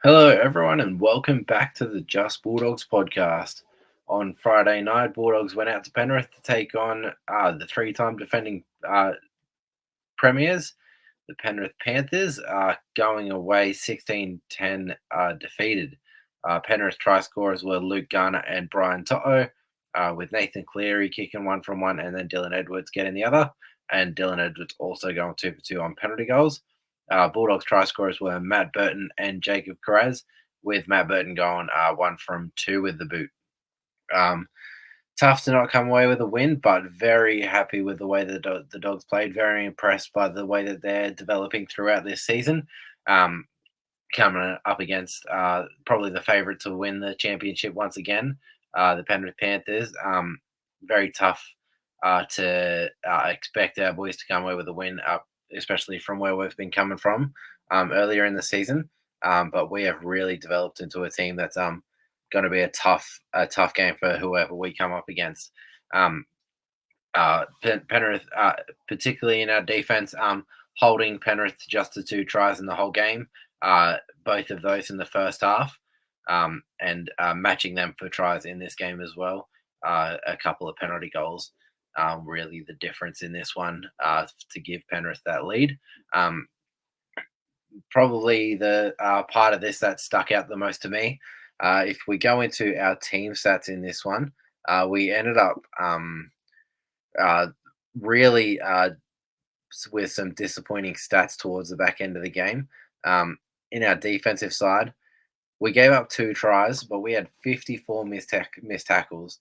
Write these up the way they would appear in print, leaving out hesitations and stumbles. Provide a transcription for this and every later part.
Hello, everyone, and welcome back to the Just Bulldogs podcast. On Friday night, Bulldogs went out to Penrith to take on the three-time defending premiers, the Penrith Panthers, going away 16-10 defeated. Penrith try scorers were Luke Garner and Brian Toto, with Nathan Cleary kicking one from one and then Dylan Edwards getting the other, and Dylan Edwards also going 2 for 2 on penalty goals. Bulldogs try scorers were Matt Burton and Jacob Carraz, with Matt Burton going 1 from 2 with the boot. Tough to not come away with a win, but very happy with the way the Dogs played. Very impressed by the way that they're developing throughout this season. Coming up against probably the favourite to win the championship once again, the Penrith Panthers. Very tough to expect our boys to come away with a win, especially from where we've been coming from earlier in the season. But we have really developed into a team that's going to be a tough game for whoever we come up against. Penrith, particularly in our defense, holding Penrith to just the 2 tries in the whole game, both of those in the first half, and matching them for tries in this game as well. A couple of penalty goals, really the difference in this one to give Penrith that lead. Probably the part of this that stuck out the most to me. If we go into our team stats in this one, we ended up really with some disappointing stats towards the back end of the game. In our defensive side, we gave up 2 tries, but we had 54 missed tackles.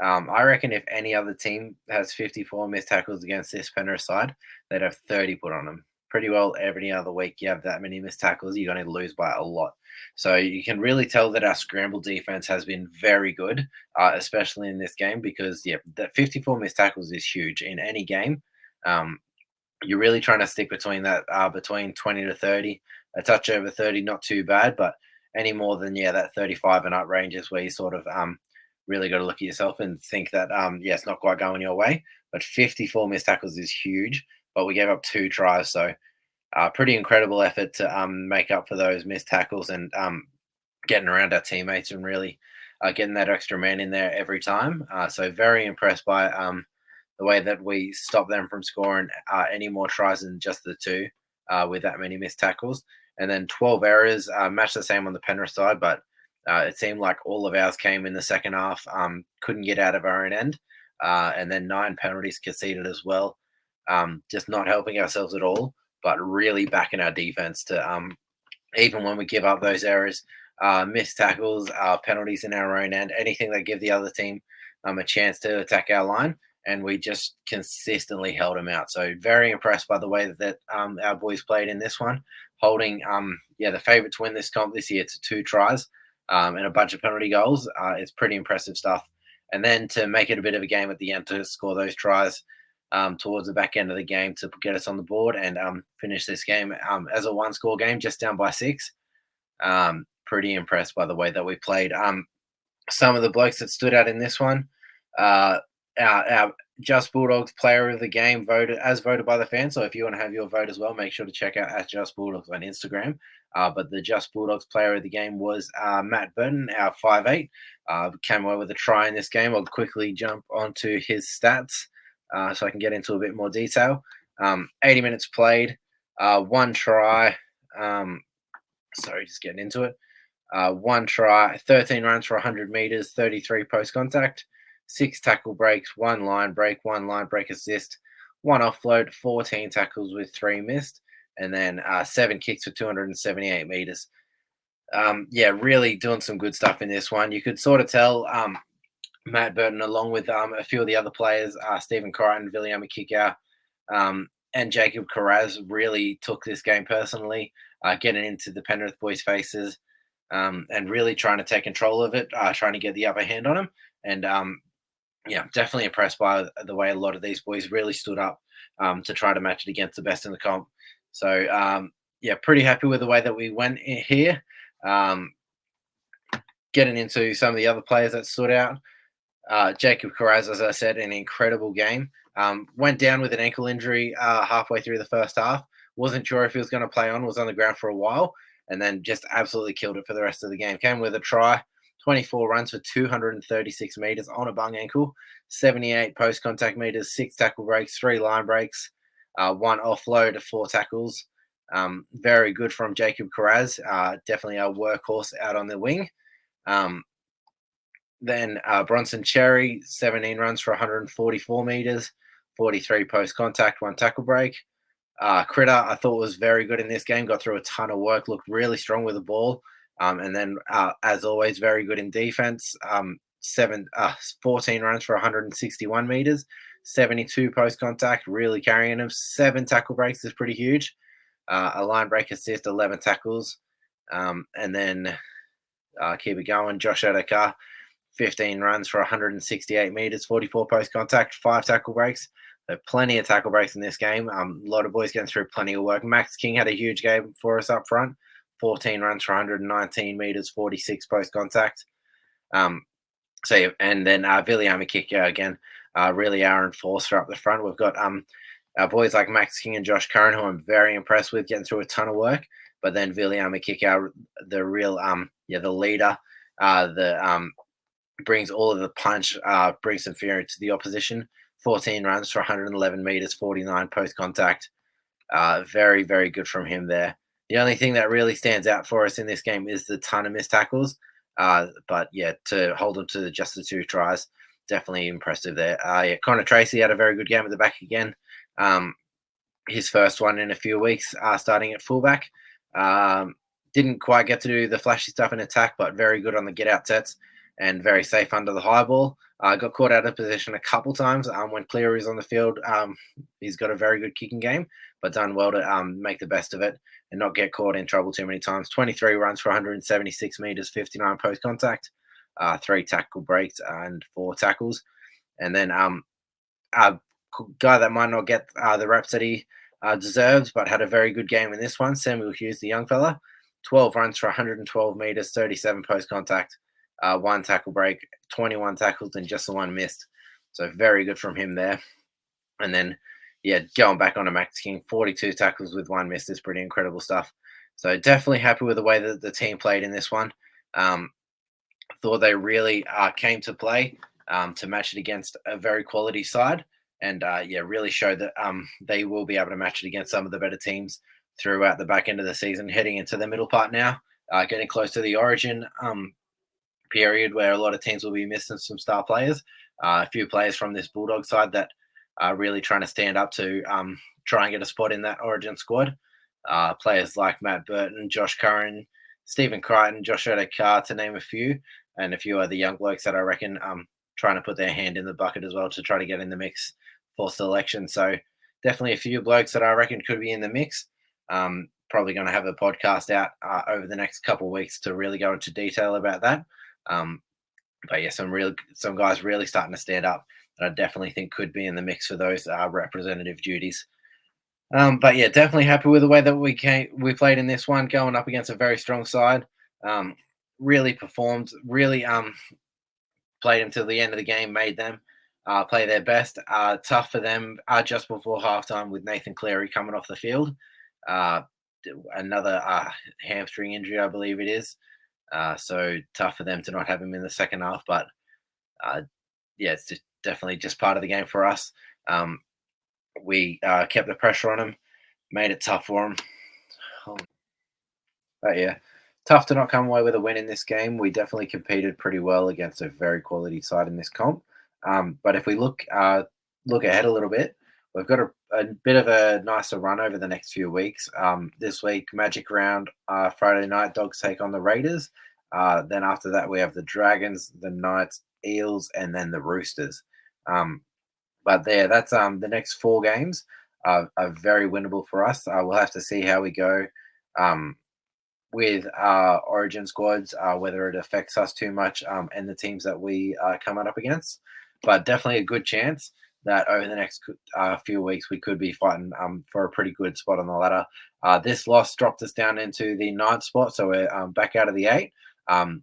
I reckon if any other team has 54 missed tackles against this Penrith side, they'd have 30 put on them. Pretty well every other week you have that many missed tackles, you're going to lose by a lot. So you can really tell that our scramble defense has been very good, especially in this game, because that 54 missed tackles is huge in any game. You're really trying to stick between that between 20 to 30, a touch over 30, not too bad, but any more than that 35 and up range is where you sort of really got to look at yourself and think that it's not quite going your way. But 54 missed tackles is huge. But we gave up 2 tries, so pretty incredible effort to make up for those missed tackles and getting around our teammates and really getting that extra man in there every time. So very impressed by the way that we stopped them from scoring any more tries than just the 2 with that many missed tackles. And then 12 errors, matched the same on the Penrith side, but it seemed like all of ours came in the second half, couldn't get out of our own end. And then 9 penalties conceded as well. Just not helping ourselves at all, but really backing our defense to even when we give up those errors, missed tackles, penalties in our own end, anything that give the other team a chance to attack our line, and we just consistently held them out. So very impressed by the way that our boys played in this one, holding the favourite to win this comp this year to 2 tries and a bunch of penalty goals. It's pretty impressive stuff. And then to make it a bit of a game at the end to score those tries towards the back end of the game to get us on the board and finish this game as a 1-score game, just down by 6. Pretty impressed by the way that we played. Some of the blokes that stood out in this one, our Just Bulldogs player of the game voted by the fans. So if you want to have your vote as well, make sure to check out at Just Bulldogs on Instagram. But the Just Bulldogs player of the game was Matt Burton, our 5'8". Came away with a try in this game. I'll quickly jump onto his stats so I can get into a bit more detail. 80 minutes played, 1 try. Just getting into it. 1 try, 13 runs for 100 meters, 33 post contact, 6 tackle breaks, 1 line break, 1 line break assist, 1 offload, 14 tackles with 3 missed, and then 7 kicks for 278 meters. Really doing some good stuff in this one. You could sort of tell Matt Burton, along with a few of the other players, Stephen Crichton, Viliama Kikau, and Jacob Carraz, really took this game personally, getting into the Penrith boys' faces and really trying to take control of it, trying to get the upper hand on them. And definitely impressed by the way a lot of these boys really stood up to try to match it against the best in the comp. So, pretty happy with the way that we went here. Getting into some of the other players that stood out. Jacob Carraz, as I said, an incredible game. Went down with an ankle injury halfway through the first half. Wasn't sure if he was going to play on, was on the ground for a while. and then just absolutely killed it for the rest of the game. Came with a try, 24 runs for 236 meters on a bung ankle, 78 post contact meters, 6 tackle breaks, 3 line breaks, 1 offload, 4 tackles. Very good from Jacob Carraz, definitely our workhorse out on the wing. Then Bronson Cherry, 17 runs for 144 meters, 43 post contact, 1 tackle break. Critter, I thought was very good in this game, got through a ton of work, looked really strong with the ball. And then, as always, very good in defense. 14 runs for 161 meters, 72 post contact, really carrying him. 7 tackle breaks is pretty huge. A line break assist, 11 tackles. And then keep it going. Josh Adokar, 15 runs for 168 meters, 44 post contact, 5 tackle breaks. So plenty of tackle breaks in this game. A lot of boys getting through plenty of work. Max King had a huge game for us up front. 14 runs for 119 meters, 46 post contact. And then Viliami Kikya again, really our enforcer up the front. We've got boys like Max King and Josh Curran, who I'm very impressed with, getting through a ton of work. But then Viliami Kikya, the real the leader, brings all of the punch, brings some fear into the opposition. 14 runs for 111 meters, 49 post contact. Very, very good from him there. The only thing that really stands out for us in this game is the ton of missed tackles. But yeah, to hold them to just the 2 tries, definitely impressive there. Connor Tracy had a very good game at the back again. His first one in a few weeks, starting at fullback. Didn't quite get to do the flashy stuff in attack, but very good on the get out sets and very safe under the high ball. Got caught out of position a couple times when Cleary is on the field. He's got a very good kicking game, but done well to make the best of it and not get caught in trouble too many times. 23 runs for 176 meters, 59 post contact, 3 tackle breaks and 4 tackles. And then a guy that might not get the reps that he deserves, but had a very good game in this one, Samuel Hughes, the young fella. 12 runs for 112 meters, 37 post contact, 1 tackle break, 21 tackles, and just the 1 missed. So very good from him there. And then, going back on to Max King, 42 tackles with 1 miss is pretty incredible stuff. So definitely happy with the way that the team played in this one. Thought they really came to play to match it against a very quality side. And really showed that they will be able to match it against some of the better teams throughout the back end of the season, heading into the middle part now, getting close to the Origin period where a lot of teams will be missing some star players. A few players from this Bulldog side that are really trying to stand up to try and get a spot in that Origin squad. Players like Matt Burton, Josh Curran, Stephen Crichton, Josh Adokar, to name a few, and a few other young blokes that I reckon trying to put their hand in the bucket as well to try to get in the mix for selection. So definitely a few blokes that I reckon could be in the mix. Probably going to have a podcast out over the next couple of weeks to really go into detail about that. But yeah, some guys really starting to stand up that I definitely think could be in the mix for those representative duties. But yeah, definitely happy with the way that we played in this one, going up against a very strong side. Really performed, really played until the end of the game, made them play their best. Tough for them just before halftime with Nathan Cleary coming off the field. Another hamstring injury, I believe it is. So tough for them to not have him in the second half. But it's definitely just part of the game for us. We kept the pressure on him, made it tough for him. But yeah, tough to not come away with a win in this game. We definitely competed pretty well against a very quality side in this comp. But if we look ahead a little bit, we've got a bit of a nicer run over the next few weeks. This week, Magic Round, Friday night, Dogs take on the Raiders. Then after that, we have the Dragons, the Knights, Eels, and then the Roosters. But that's the next 4 games are very winnable for us. We'll have to see how we go with Origin squads, whether it affects us too much and the teams that we come up against. But definitely a good chance that over the next few weeks we could be fighting for a pretty good spot on the ladder. This loss dropped us down into the 9th spot, so we're back out of the 8.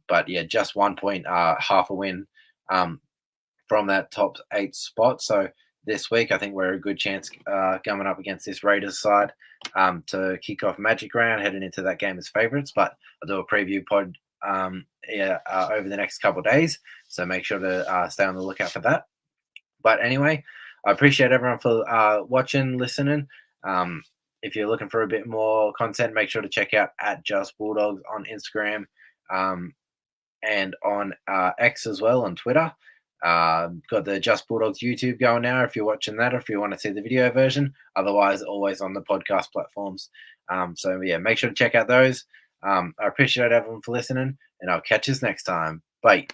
But yeah, just 1 point, half a win from that top 8 spot. So this week. I think we're a good chance coming up against this Raiders side to kick off Magic Round, heading into that game as favourites. But I'll do a preview pod over the next couple of days, so make sure to stay on the lookout for that. But anyway, I appreciate everyone for watching, listening. If you're looking for a bit more content, make sure to check out at JustBulldogs on Instagram and on X as well, on Twitter. Got the Just Bulldogs YouTube going now if you're watching that, or if you want to see the video version. Otherwise, always on the podcast platforms. So yeah, make sure to check out those. I appreciate everyone for listening, and I'll catch you next time. Bye.